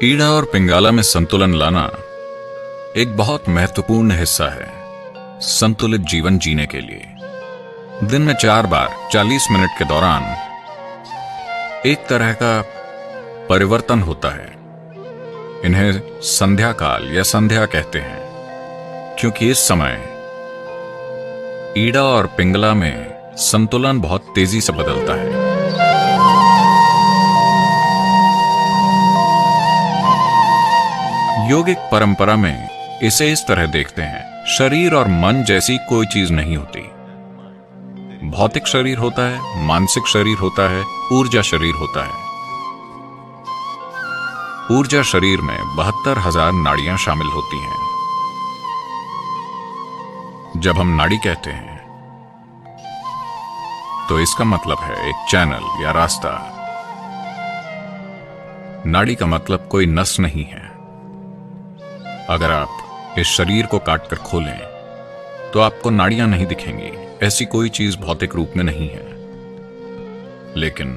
ईड़ा और पिंगाला में संतुलन लाना एक बहुत महत्वपूर्ण हिस्सा है संतुलित जीवन जीने के लिए। दिन में 4 बार 40 मिनट के दौरान एक तरह का परिवर्तन होता है। इन्हें संध्या काल या संध्या कहते हैं, क्योंकि इस समय ईड़ा और पिंगला में संतुलन बहुत तेजी से बदलता है। योगिक परंपरा में इसे इस तरह देखते हैं, शरीर और मन जैसी कोई चीज नहीं होती। भौतिक शरीर होता है, मानसिक शरीर होता है, ऊर्जा शरीर होता है। ऊर्जा शरीर में 72,000 नाड़ियां शामिल होती हैं। जब हम नाड़ी कहते हैं तो इसका मतलब है एक चैनल या रास्ता। नाड़ी का मतलब कोई नस नहीं है। अगर आप इस शरीर को काटकर खोलें तो आपको नाड़ियां नहीं दिखेंगी। ऐसी कोई चीज भौतिक रूप में नहीं है। लेकिन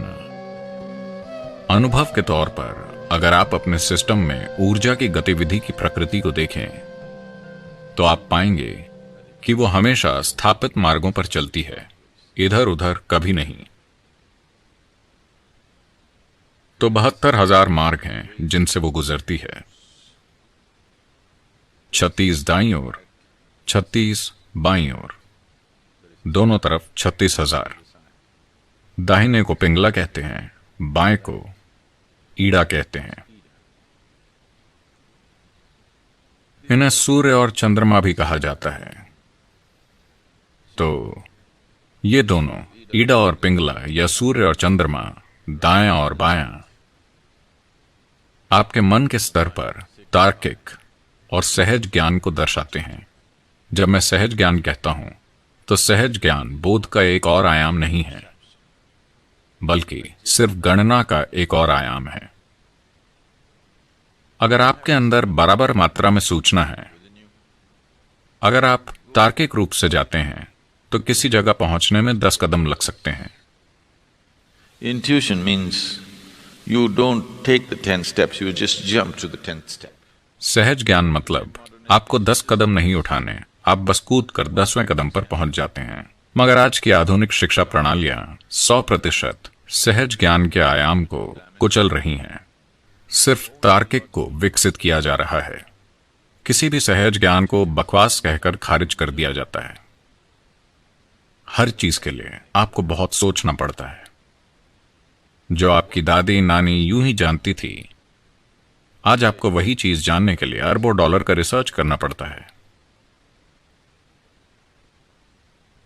अनुभव के तौर पर अगर आप अपने सिस्टम में ऊर्जा की गतिविधि की प्रकृति को देखें तो आप पाएंगे कि वो हमेशा स्थापित मार्गों पर चलती है, इधर उधर कभी नहीं। तो 72,000 मार्ग हैं जिनसे वो गुजरती है। 36 दाईं ओर, 36 बाईं ओर, दोनों तरफ 36,000। दाहिने को पिंगला कहते हैं, बाएं को ईड़ा कहते हैं। इन्हें सूर्य और चंद्रमा भी कहा जाता है। तो ये दोनों ईड़ा और पिंगला या सूर्य और चंद्रमा, दायां और बायां, आपके मन के स्तर पर तार्किक और सहज ज्ञान को दर्शाते हैं। जब मैं सहज ज्ञान कहता हूं तो सहज ज्ञान बोध का एक और आयाम नहीं है, बल्कि सिर्फ गणना का एक और आयाम है। अगर आपके अंदर बराबर मात्रा में सूचना है, अगर आप तार्किक रूप से जाते हैं तो किसी जगह पहुंचने में 10 कदम लग सकते हैं। Intuition means you don't take the 10 steps, you just jump to the 10th step. सहज ज्ञान मतलब आपको 10 कदम नहीं उठाने, आप बस कूद कर 10वें कदम पर पहुंच जाते हैं। मगर आज की आधुनिक शिक्षा प्रणालियां 100% सहज ज्ञान के आयाम को कुचल रही हैं। सिर्फ तार्किक को विकसित किया जा रहा है। किसी भी सहज ज्ञान को बकवास कहकर खारिज कर दिया जाता है। हर चीज के लिए आपको बहुत सोचना पड़ता है। जो आपकी दादी नानी यूं ही जानती थी, आज आपको वही चीज जानने के लिए अरबों डॉलर का रिसर्च करना पड़ता है।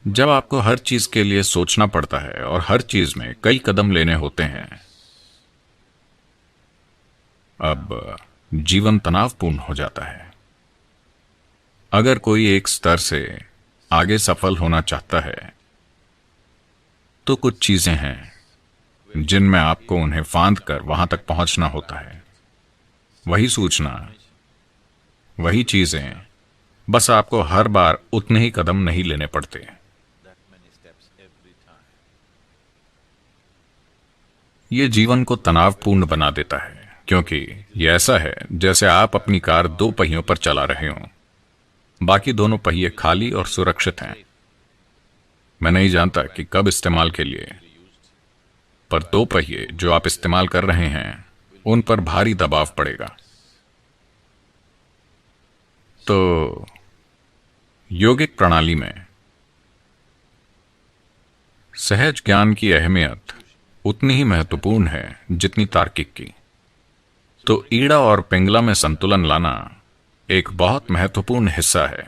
जब आपको हर चीज के लिए सोचना पड़ता है और हर चीज में कई कदम लेने होते हैं, अब जीवन तनावपूर्ण हो जाता है। अगर कोई एक स्तर से आगे सफल होना चाहता है तो कुछ चीजें हैं जिनमें आपको उन्हें फांद कर वहां तक पहुंचना होता है। वही सूचना, वही चीजें, बस आपको हर बार उतने ही कदम नहीं लेने पड़ते। ये जीवन को तनावपूर्ण बना देता है, क्योंकि ये ऐसा है जैसे आप अपनी कार 2 पहियों पर चला रहे हों। बाकी दोनों पहिए खाली और सुरक्षित हैं। मैं नहीं जानता कि कब इस्तेमाल के लिए, पर 2 पहिए जो आप इस्तेमाल कर रहे हैं उन पर भारी दबाव पड़ेगा। तो योगिक प्रणाली में सहज ज्ञान की अहमियत उतनी ही महत्वपूर्ण है जितनी तार्किक की। तो ईड़ा और पिंगला में संतुलन लाना एक बहुत महत्वपूर्ण हिस्सा है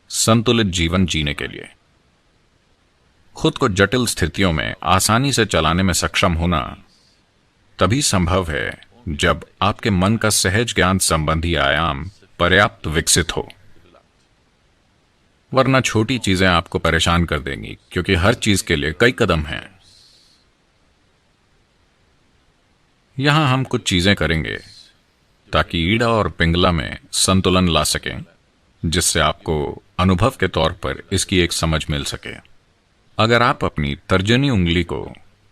संतुलित जीवन जीने के लिए। खुद को जटिल स्थितियों में आसानी से चलाने में सक्षम होना तभी संभव है जब आपके मन का सहज ज्ञान संबंधी आयाम पर्याप्त विकसित हो। वरना छोटी चीजें आपको परेशान कर देंगी, क्योंकि हर चीज के लिए कई कदम हैं। यहां हम कुछ चीजें करेंगे ताकि ईड़ा और पिंगला में संतुलन ला सकें, जिससे आपको अनुभव के तौर पर इसकी एक समझ मिल सके। अगर आप अपनी तर्जनी उंगली को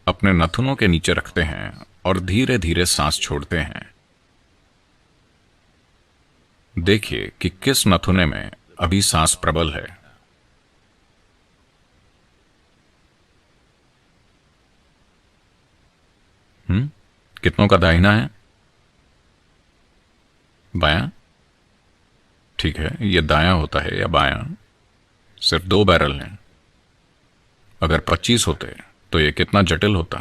अपने नथुनों के नीचे रखते हैं और धीरे धीरे सांस छोड़ते हैं देखिए कि किस नथुने में अभी सांस प्रबल है। कितनों का दाहिना है? बायां? ठीक है, ये दायां होता है या बायां? सिर्फ 2 बैरल हैं। अगर 25 होते तो ये कितना जटिल होता।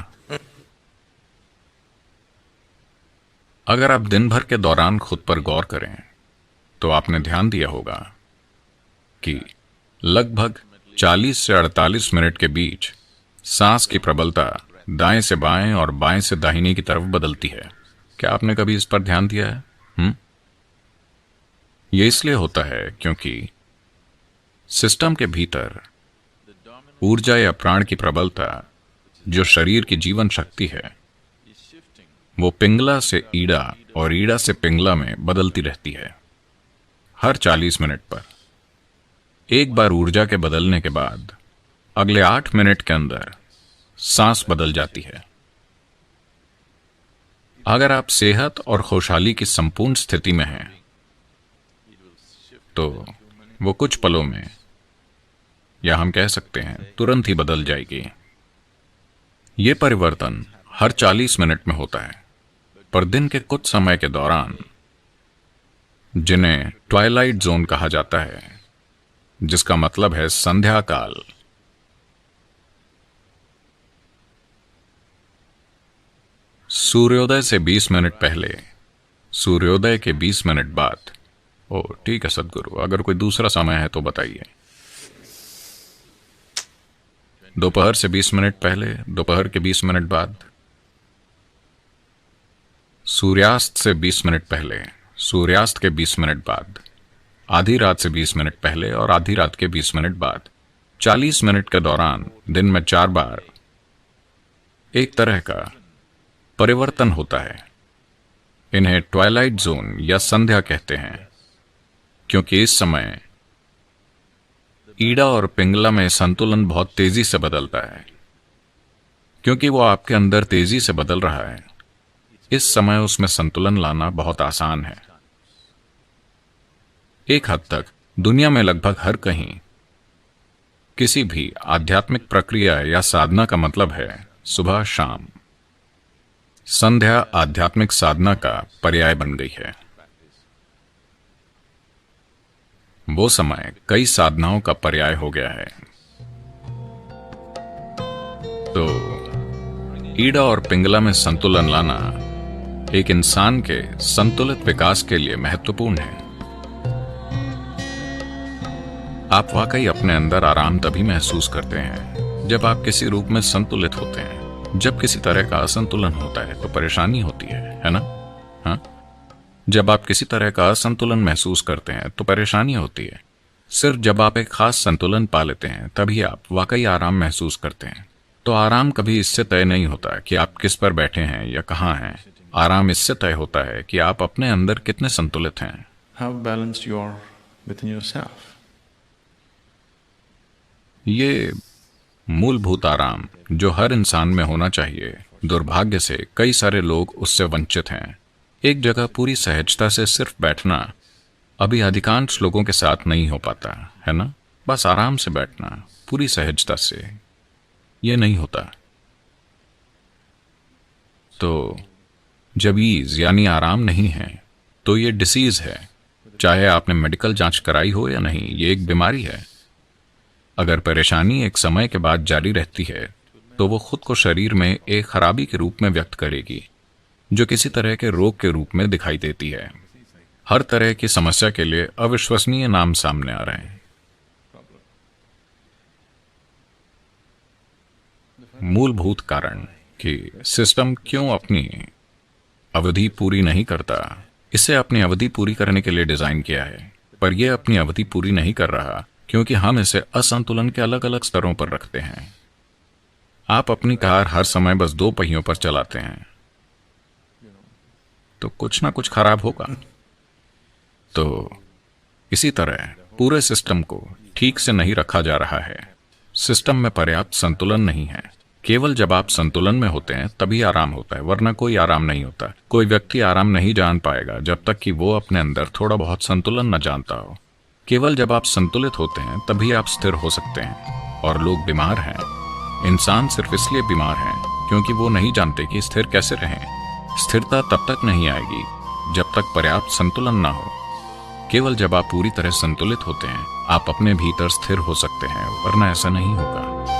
अगर आप दिन भर के दौरान खुद पर गौर करें तो आपने ध्यान दिया होगा कि लगभग 40 से 48 मिनट के बीच सांस की प्रबलता दाएं से बाएं और बाएं से दाहिने की तरफ बदलती है। क्या आपने कभी इस पर ध्यान दिया है? यह इसलिए होता है क्योंकि सिस्टम के भीतर ऊर्जा या प्राण की प्रबलता, जो शरीर की जीवन शक्ति है, वो पिंगला से ईड़ा और ईड़ा से पिंगला में बदलती रहती है। हर 40 मिनट पर एक बार ऊर्जा के बदलने के बाद अगले 8 मिनट के अंदर सांस बदल जाती है। अगर आप सेहत और खुशहाली की संपूर्ण स्थिति में हैं तो वो कुछ पलों में, या हम कह सकते हैं तुरंत ही बदल जाएगी। ये परिवर्तन हर 40 मिनट में होता है, पर दिन के कुछ समय के दौरान, जिन्हें ट्वाइलाइट जोन कहा जाता है, जिसका मतलब है संध्या काल, सूर्योदय से 20 मिनट पहले, सूर्योदय के 20 मिनट बाद। ओ ठीक है सदगुरु, अगर कोई दूसरा समय है तो बताइए। दोपहर से 20 मिनट पहले, दोपहर के 20 मिनट बाद, सूर्यास्त से 20 मिनट पहले, सूर्यास्त के 20 मिनट बाद, आधी रात से 20 मिनट पहले और आधी रात के 20 मिनट बाद। 40 मिनट के दौरान दिन में 4 बार एक तरह का परिवर्तन होता है। इन्हें ट्वाइलाइट जोन या संध्या कहते हैं, क्योंकि इस समय ईड़ा और पिंगला में संतुलन बहुत तेजी से बदलता है। क्योंकि वो आपके अंदर तेजी से बदल रहा है, इस समय उसमें संतुलन लाना बहुत आसान है। एक हद तक दुनिया में लगभग हर कहीं किसी भी आध्यात्मिक प्रक्रिया या साधना का मतलब है सुबह शाम। संध्या आध्यात्मिक साधना का पर्याय बन गई है। वो समय कई साधनाओं का पर्याय हो गया है। तो ईड़ा और पिंगला में संतुलन लाना एक इंसान के संतुलित विकास के लिए महत्वपूर्ण है। आप वाकई अपने अंदर आराम तभी महसूस करते हैं जब आप किसी रूप में संतुलित होते हैं। जब किसी तरह का असंतुलन होता है तो परेशानी होती है ना? हाँ, जब आप किसी तरह का असंतुलन महसूस करते हैं तो परेशानी होती है। सिर्फ जब आप एक खास संतुलन पा लेते हैं तभी आप वाकई आराम महसूस करते हैं। तो आराम कभी इससे तय नहीं होता कि आप किस पर बैठे हैं या कहाँ हैं। आराम इससे तय होता है कि आप अपने अंदर कितने संतुलित हैं। How balanced you are within yourself. ये मूलभूत आराम जो हर इंसान में होना चाहिए, दुर्भाग्य से कई सारे लोग उससे वंचित हैं। एक जगह पूरी सहजता से सिर्फ बैठना अभी अधिकांश लोगों के साथ नहीं हो पाता है ना? बस आराम से बैठना पूरी सहजता से, ये नहीं होता। तो जब ईज यानी आराम नहीं है तो ये डिसीज है। चाहे आपने मेडिकल जांच कराई हो या नहीं, ये एक बीमारी है। अगर परेशानी एक समय के बाद जारी रहती है तो वो खुद को शरीर में एक खराबी के रूप में व्यक्त करेगी, जो किसी तरह के रोग के रूप में दिखाई देती है। हर तरह की समस्या के लिए अविश्वसनीय नाम सामने आ रहे हैं। मूलभूत कारण कि सिस्टम क्यों अपनी अवधि पूरी नहीं करता, इसे अपनी अवधि पूरी करने के लिए डिजाइन किया है, पर यह अपनी अवधि पूरी नहीं कर रहा क्योंकि हम इसे असंतुलन के अलग अलग स्तरों पर रखते हैं। आप अपनी कार हर समय बस 2 पहियों पर चलाते हैं तो कुछ ना कुछ खराब होगा। तो इसी तरह पूरे सिस्टम को ठीक से नहीं रखा जा रहा है। सिस्टम में पर्याप्त संतुलन नहीं है। केवल जब आप संतुलन में होते हैं तभी आराम होता है, वरना कोई आराम नहीं होता। कोई व्यक्ति आराम नहीं जान पाएगा जब तक कि वो अपने अंदर थोड़ा बहुत संतुलन न जानता हो। केवल जब आप संतुलित होते हैं तभी आप स्थिर हो सकते हैं। और लोग बीमार हैं, इंसान सिर्फ इसलिए बीमार हैं क्योंकि वो नहीं जानते कि स्थिर कैसे रहें। स्थिरता तब तक नहीं आएगी जब तक पर्याप्त संतुलन ना हो। केवल जब आप पूरी तरह संतुलित होते हैं आप अपने भीतर स्थिर हो सकते हैं, वरना ऐसा नहीं होगा।